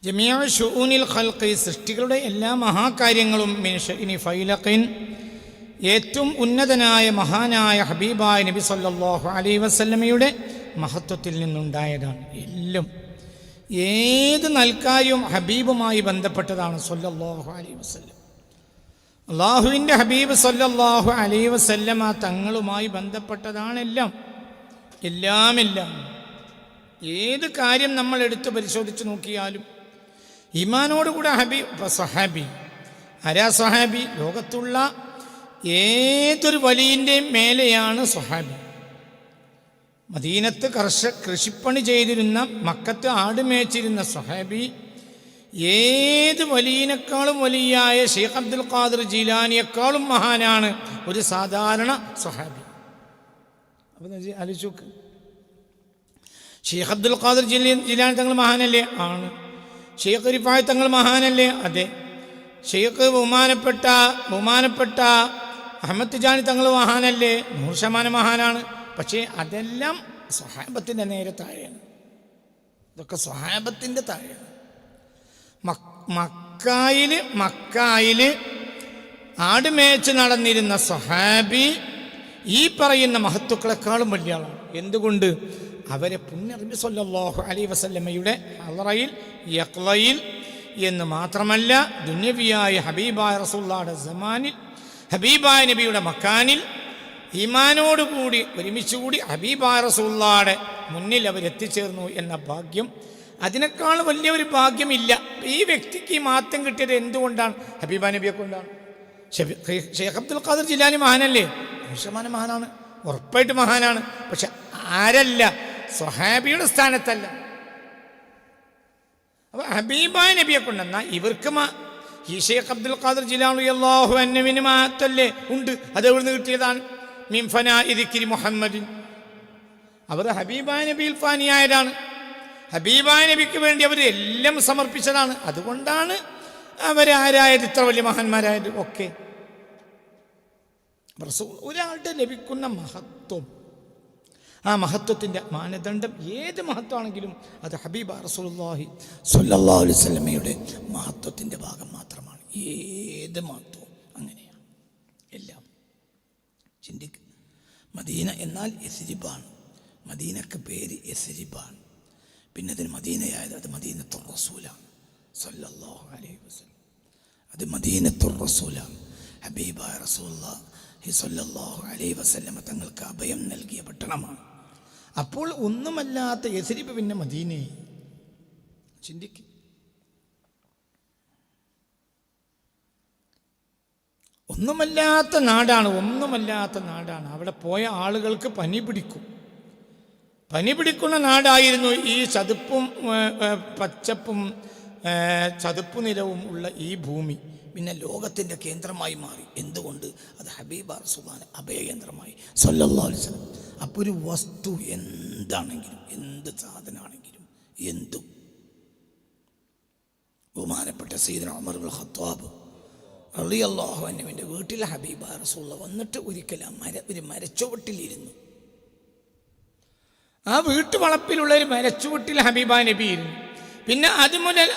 ജമീഅ ശുഊനിൽ ഖൽഖി, സൃഷ്ടികളുടെ എല്ലാ മഹാകാര്യങ്ങളും മിൻ ശഅനി ഫൈലഖിൻ, ഏറ്റവും ഉന്നതനായ മഹാനായ ഹബീബായ നബി സല്ലല്ലാഹു അലൈഹി വസല്ലമയുടെ മഹത്വത്തിൽ നിന്നുണ്ടായതാണ്. എല്ലാം ഏത് നൽകാര്യവും ഹബീബുമായി ബന്ധപ്പെട്ടതാണ് സല്ലല്ലാഹു അലൈഹി വസല്ലം. അള്ളാഹുവിൻ്റെ ഹബീബ് സല്ലല്ലാഹു അലൈഹി വസല്ലമ തങ്ങളുമായി ബന്ധപ്പെട്ടതാണെല്ലാം. എല്ലാം ഏത് കാര്യം നമ്മൾ എടുത്ത് പരിശോധിച്ച് നോക്കിയാലും ഈമാനോടുകൂടെ സഹാബി ആരാ? സഹാബി ലോകത്തുള്ള ഏതൊരു വലിയൻ്റെയും മേലെയാണ് സഹാബി. മദീനത്ത് കൃഷിപ്പണി ചെയ്തിരുന്ന, മക്കത്ത് ആടുമേച്ചിരുന്ന സഹാബി ഏത് വലിയനേക്കാളും വലിയായ ഷെയ്ഖ് അബ്ദുൽ ഖാദിർ ജീലാനിയേക്കാളും മഹാനാണ് ഒരു സാധാരണ സഹാബി. അപ്പം ആലോചിച്ച് നോക്ക്, ഷെയ്ഖ് അബ്ദുൽ ഖാദിർ ജീലാനി തങ്ങൾ മഹാനല്ലേ? ആണ്. ഷെയ്ഖ് റിഫായി തങ്ങൾ മഹാനല്ലേ? അതെ. ഷെയ്ഖ് ബഹുമാനപ്പെട്ട അഹമ്മദ് തിജാനി തങ്ങൾ മഹാനല്ലേ? 100% മഹാനാണ്. പക്ഷേ അതെല്ലാം സ്വഹാബത്തിൻ്റെ നേരെ താഴെയാണ്. ഇതൊക്കെ സ്വഹാബത്തിൻ്റെ താഴെയാണ്. മക്കായിൽ ആടുമേച്ച് നടന്നിരുന്ന സ്വഹാബി ഈ പറയുന്ന മഹത്തുക്കളെക്കാളും വലിയ ആളാണ്. എന്തുകൊണ്ട്? അവരെ പുണ്യ നബി സല്ലല്ലാഹു അലൈഹി വസല്ലമയുടെ ഹളറയിൽ യഖ്ലയിൽ എന്ന് മാത്രമല്ല, ദുന്യവിയായ ഹബീബായ റസൂലുള്ളാഹിയുടെ സമാനിൽ, ഹബീബായ നബിയുടെ മക്കാനിൽ ഈമാനോടുകൂടി ഒരുമിച്ചുകൂടി ഹബീബായ റസൂലുള്ളാഹിയുടെ മുന്നിൽ അവരെത്തിച്ചേർന്നു എന്ന ഭാഗ്യം, അതിനേക്കാൾ വലിയൊരു ഭാഗ്യമില്ല. ഈ വ്യക്തിക്ക് ഈ മാറ്റം കിട്ടിയത് എന്തുകൊണ്ടാണ്? ഹബീബാ നബിയെ കൊണ്ടാണ്. ഷെയ്ഖ് അബ്ദുൽ ഖാദിർ ജിലാനി മഹാനല്ലേ? 100% മഹാനാണ്, ഉറപ്പായിട്ട് മഹാനാണ്. പക്ഷെ ആരല്ല? സ്വഹാബിയുടെ സ്ഥാനത്തല്ല. അപ്പോൾ ഹബീബായ നബിയെ കൊണ്ടെന്നാൽ ഇവർക്ക് ഈ ഷെയ്ഖ് അബ്ദുൽ ഖാദിർ ജിലാനി അല്ലാഹു അൻഹുവിന് മാറ്റല്ലേ ഉണ്ട്. അത് എവിടുന്ന് കിട്ടിയതാണ്? മിൻ ഫനാഇ ദിക്രി മുഹമ്മദിൻ. അവർ ഹബീബായ നബിയിൽ ഫാനിയായതാണ്. ഹബീബായ നബിക്ക് വേണ്ടി അവർ എല്ലാം സമർപ്പിച്ചതാണ്. അതുകൊണ്ടാണ് അവരാരായത്, ഇത്ര വലിയ മഹാന്മാരായത് ഒക്കെ. ഒരാളുടെ ലഭിക്കുന്ന മഹത്വം, ആ മഹത്വത്തിൻ്റെ മാനദണ്ഡം ഏത് മഹത്വമാണെങ്കിലും അത് ഹബീബ റസൂലുള്ളാഹി സ്വല്ലല്ലാഹു അലൈഹി വസല്ലമയുടെ മഹത്വത്തിൻ്റെ ഭാഗം മാത്രമാണ്. ഏത് മഹത്വവും അങ്ങനെയാണ്. എല്ലാം ചിന്തിക്കുക. മദീന എന്നാൽ യസ്രിബാണ്. മദീനക്ക് പേര് യസ്രിബാണ്. പിന്നെ അതിന് മദീനയായത് അത് മദീനത്തുർ റസൂലാണ് സ്വല്ലല്ലാഹു അലൈഹി വസല്ലം. അത് മദീനത്തുർ റസൂലാണ്. ഹബീബായ റസൂലുള്ളാഹി സ്വല്ലല്ലാഹു അലൈഹി വസല്ലം തങ്ങൾക്ക് അഭയം നൽകിയ പട്ടണമാണ്. അപ്പോൾ ഒന്നുമല്ലാത്ത യസ്രിബ് പിന്നെ മദീനയെ ചിന്തിക്കുക. ഒന്നുമല്ലാത്ത നാടാണ്. അവിടെ പോയ ആളുകൾക്ക് പനി പിടിക്കുന്ന നാടായിരുന്നു ഈ ചതുപ്പും പച്ചപ്പും ചതുപ്പു നിലവും ഉള്ള ഈ ഭൂമി. പിന്നെ ലോകത്തിൻ്റെ കേന്ദ്രമായി മാറി. എന്തുകൊണ്ട്? അത് ഹബീബ റസൂലുള്ളാഹിന്റെ അഭയകേന്ദ്രമായി സ്വല്ലല്ലാഹു അലൈഹി വസല്ലം. അപ്പോൾ ഒരു വസ്തു എന്താണെങ്കിലും, എന്ത് സാധനമാണെങ്കിലും, എന്തും ബഹുമാനപ്പെട്ട സയ്യിദുനാ ഉമർ ഇബ്നുൽ ഖത്താബ് റളിയല്ലാഹു അൻഹുവിൻ്റെ വീട്ടിൽ ഹബീബ റസൂലുള്ളാഹി വന്നിട്ട് ഒരിക്കൽ ഒരു മരച്ചുവട്ടിലിരുന്നു. ആ വീട്ടുവളപ്പിലുള്ള ഒരു മരച്ചുവട്ടിൽ ഹബീബ നബി ഇരുന്നു. പിന്നെ അതുമുതൽ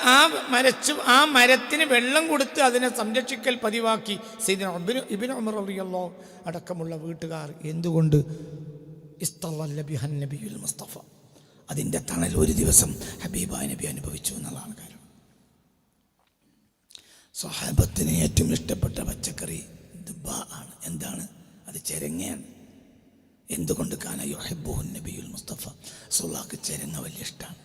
ആ മരത്തിന് വെള്ളം കൊടുത്ത് അതിനെ സംരക്ഷിക്കൽ പതിവാക്കി സയ്യിദുനാ ഇബ്നു ഉമർ റളിയല്ലാഹു അടക്കമുള്ള വീട്ടുകാർ. എന്തുകൊണ്ട്? ഇസ്തളല്ല ബിഹൻ നബിയുൽ മുസ്തഫ. അതിൻ്റെ തണൽ ഒരു ദിവസം ഹബീബായ നബി അനുഭവിച്ചു എന്നുള്ളതാണ് കാര്യം. സ്വഹാബത്തിന് ഏറ്റവും ഇഷ്ടപ്പെട്ട പച്ചക്കറി ദുബാ ആണ്. എന്താണ്? അത് ചെരങ്ങയാണ്. എന്തുകൊണ്ട്? കാന യുഹിബ്ബുഹു നബിയുൽ മുസ്തഫ. റസൂലുള്ളാഹിക്ക് ചെരങ്ങ വലിയ ഇഷ്ടമാണ്.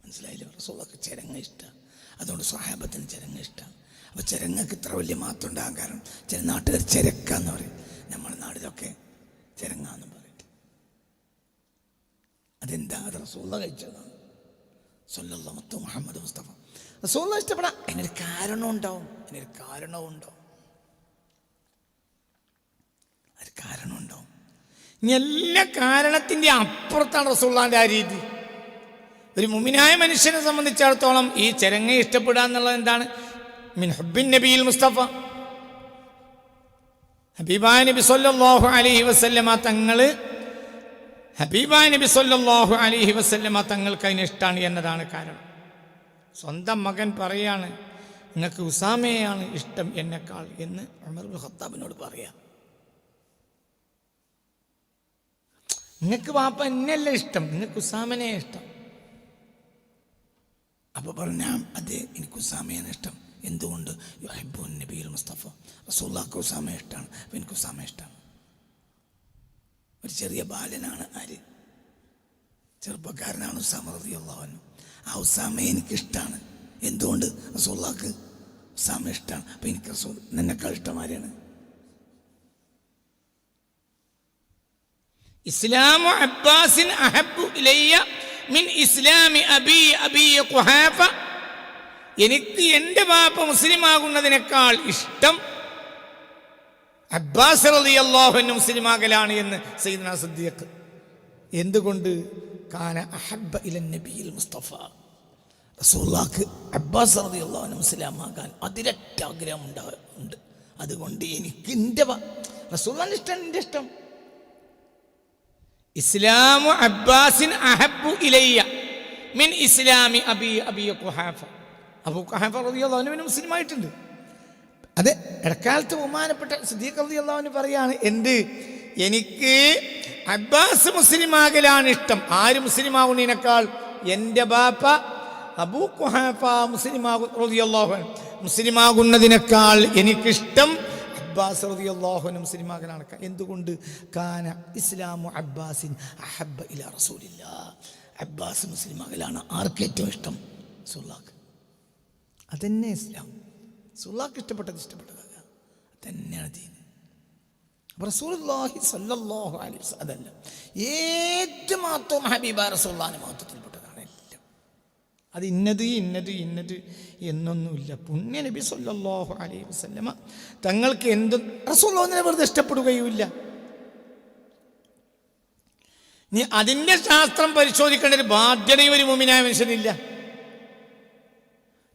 മനസ്സിലായില്ലേ? റസൂലുള്ളാഹിക്ക് ചെരങ്ങ ഇഷ്ടമാണ്. അതുകൊണ്ട് സ്വഹാബത്തിന് ചെരങ്ങ ഇഷ്ടമാണ്. അപ്പോൾ ചെരങ്ങക്ക് ഇത്ര വലിയ മാറ്റം ഉണ്ടാകാൻ കാരണം ചില നാട്ടുകാർ ചെരക്കാന്ന് പറയും. നമ്മുടെ നാടിലൊക്കെ ചെരങ്ങാന്ന് പറയും. അതെന്താ? അത് റസൂലുള്ളാഹി കഴിച്ചതാണ്. സ്വല്ലല്ലാഹു അലൈഹി മുഹമ്മദ് മുസ്തഫ. റസൂലുള്ളാഹി ഇഷ്ടപ്പെടാൻ അതിനൊരു കാരണവും ഉണ്ടാവും. എല്ലാ കാരണത്തിൻ്റെ അപ്പുറത്താണ് റസൂലുള്ളാഹിന്റെ ആ രീതി. ഒരു മുഅ്മിനായ മനുഷ്യനെ സംബന്ധിച്ചിടത്തോളം ഈ ചെരങ്ങ ഇഷ്ടപ്പെടുക എന്നുള്ളത് എന്താണ്? മിൻ ഹുബ്ബിൻ നബിയിൽ മുസ്തഫ. ഹബീബായ നബി സല്ലല്ലാഹു അലൈഹി വസല്ലമ തങ്ങൾ ഹബീബായ നബി സല്ലല്ലാഹു അലൈഹി വസല്ലമ തങ്ങൾക്ക് അതിന് ഇഷ്ടമാണ് എന്നതാണ് കാരണം. സ്വന്തം മകൻ പറയാണ്, നിങ്ങൾക്ക് ഉസാമയാണ് ഇഷ്ടം എന്നെക്കാൾ എന്ന് ഉമർ ഇബ്നു ഖത്താബിനോട് പറയാം. നിങ്ങൾക്ക് വാപ്പ എന്നെയല്ല ഇഷ്ടം, നിങ്ങൾക്ക് ഉസാമനെ ഇഷ്ടം. അപ്പോൾ പറഞ്ഞാൽ അതെ, എനിക്ക് ഉസാമയാണ് ഇഷ്ടം. എന്തുകൊണ്ട്? യുഹിബ്ബുൻ നബിയുൽ മുസ്തഫ, റസൂലുള്ളാഹിക്ക് ഉസാമ ഇഷ്ടമാണ്, അപ്പോൾ എനിക്ക് ഉസാമ ഇഷ്ടമാണ്. ഒരു ചെറിയ ബാലനാണ്, ആര്? ചെറുപ്പക്കാരനാണ് ഉസാമ റളിയല്ലാഹു അൻഹു. ആ ഉസാമ എനിക്കിഷ്ടമാണ്. എന്തുകൊണ്ട്? റസൂലുള്ളാഹിക്ക് ഉസാമ ഇഷ്ടമാണ്, അപ്പോൾ എനിക്ക് റസൂൽ നിന്നെക്കാൾ ഇഷ്ടം ആരെയാണ്? ഇസ്ലാമു അബ്ബാസിൻ അഹബ്ബു ഇലയ്യ മിൻ ഇസ്ലാമി അബി ഖുഹാഫ. എനിക്ക് എൻ്റെ ബാപ്പ മുസ്ലിമാകുന്നതിനേക്കാൾ ഇഷ്ടം അബ്ബാസ് റളിയല്ലാഹു അൻഹു മുസ്ലിമാകലാണ് എന്ന് സയ്യിദുനാ സിദ്ദീഖ്. എന്തുകൊണ്ട്? കാന അഹബ്ബ ഇലൻ നബിയിൽ മുസ്തഫ. റസൂലുള്ളാഹിക്ക് അബ്ബാസ് റളിയല്ലാഹു അൻഹു മുസ്ലിമാകാൻ അതിരറ്റ ആഗ്രഹം ഉണ്ട്. അതുകൊണ്ട് എനിക്ക് എൻ്റെ റസൂലുള്ളാഹിന്റെ ഇഷ്ടം എൻ്റെ ഇഷ്ടം. ഇസ്ലാമു അബ്ബാസിൻ അഹബ്ബു ഇലയ്യ മിൻ ഇസ്ലാമി അബി ഖുഹാഫ. അബൂ ഖുഹാഫ റളിയല്ലാഹു അൻഹു മുസ്ലിമായിട്ടുണ്ട്. അതെ, ഇടക്കാലത്ത് ബഹുമാനപ്പെട്ട സിദ്ദീഖ് റളിയല്ലാഹു അൻഹു പറയാണ്, എനിക്ക് അബ്ബാസ് മുസ്ലിമാകലാണ് ഇഷ്ടം. ആര് മുസ്ലിമാകുന്നതിനേക്കാൾ? എൻ്റെ ബാപ്പ അബൂ ഖുഹാഫ റളിയല്ലാഹു അൻഹു മുസ്ലിമാകുന്നതിനേക്കാൾ എനിക്കിഷ്ടം അബ്ബാസ് റളിയല്ലാഹു അൻഹു മുസ്ലിമാകലാണ്. എന്തുകൊണ്ട്? കാന ഇസ്ലാമു അബ്ബാസിൻ അഹബ്ബ ഇലാ റസൂലില്ലാഹ്. അബ്ബാസ് മുസ്ലിമാകലാണ് ആർക്ക് ഏറ്റവും ഇഷ്ടം? റസൂലുള്ളാഹിക്ക്. അതന്നെ ഇസ്ലാം. റസൂലുള്ളാഹിക്ക് ഇഷ്ടപ്പെട്ടതാകാം, അതന്നെയാണ് ദീൻ. റസൂലുള്ളാഹി സ്വല്ലല്ലാഹു അലൈഹി വസല്ലം അതല്ല, ഏത് മഹത്വം ഹബീബായ റസൂലുള്ളാഹിന്റെ മഹത്വത്തിൽപ്പെട്ടതാണ് എല്ലാം. അത് ഇന്നത് എന്നൊന്നുമില്ല. പുണ്യ നബി സ്വല്ലല്ലാഹു അലൈഹി വസല്ലമ തങ്ങൾക്ക് എന്തും റസൂലുള്ളാഹിനെ വെറുതെ ഇഷ്ടപ്പെടുകയുമില്ല. നീ അതിൻ്റെ ശാസ്ത്രം പരിശോധിക്കേണ്ട ഒരു ബാധ്യതയും ഒരു മുഅ്മിനായ മനുഷ്യനില്ല.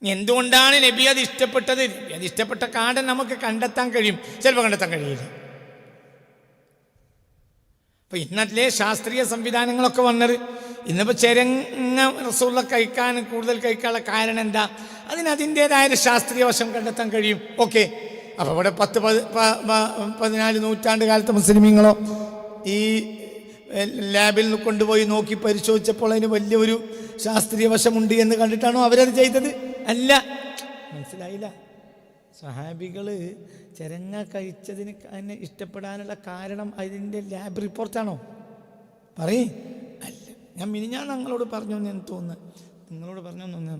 എന്തുകൊണ്ടാണ് നബി അത് ഇഷ്ടപ്പെട്ടത്? അത് ഇഷ്ടപ്പെട്ട കാരണം നമുക്ക് കണ്ടെത്താൻ കഴിയും, ചിലപ്പോൾ കണ്ടെത്താൻ കഴിയില്ല. അപ്പോൾ ഇന്നത്തെ ശാസ്ത്രീയ സംവിധാനങ്ങളൊക്കെ വന്നത്, ഇന്നിപ്പോൾ ചെരങ്ങ റസൂലുള്ളാഹി കഴിക്കാൻ കൂടുതൽ കഴിക്കാനുള്ള കാരണം എന്താ? അതിൻ്റേതായ ഒരു ശാസ്ത്രീയ വശം കണ്ടെത്താൻ കഴിയും. ഓക്കെ, അപ്പോൾ ഇവിടെ 14 നൂറ്റാണ്ട് കാലത്തെ മുസ്ലിമീങ്ങളോ ഈ ലാബിൽ കൊണ്ടുപോയി നോക്കി പരിശോധിച്ചപ്പോൾ അതിന് വലിയൊരു ശാസ്ത്രീയ വശമുണ്ട് എന്ന് കണ്ടിട്ടാണോ അവരത് ചെയ്തത്? അല്ല. മനസ്സിലായില്ല? സ്വഹാബികൾ ചെരങ്ങ കഴിച്ചതിന് അതിനെ ഇഷ്ടപ്പെടാനുള്ള കാരണം അതിൻ്റെ ലാബ് റിപ്പോർട്ടാണോ? പറയേ. അല്ല, ഞാൻ നിങ്ങളോട് പറഞ്ഞു എന്ന് തോന്നുന്നു.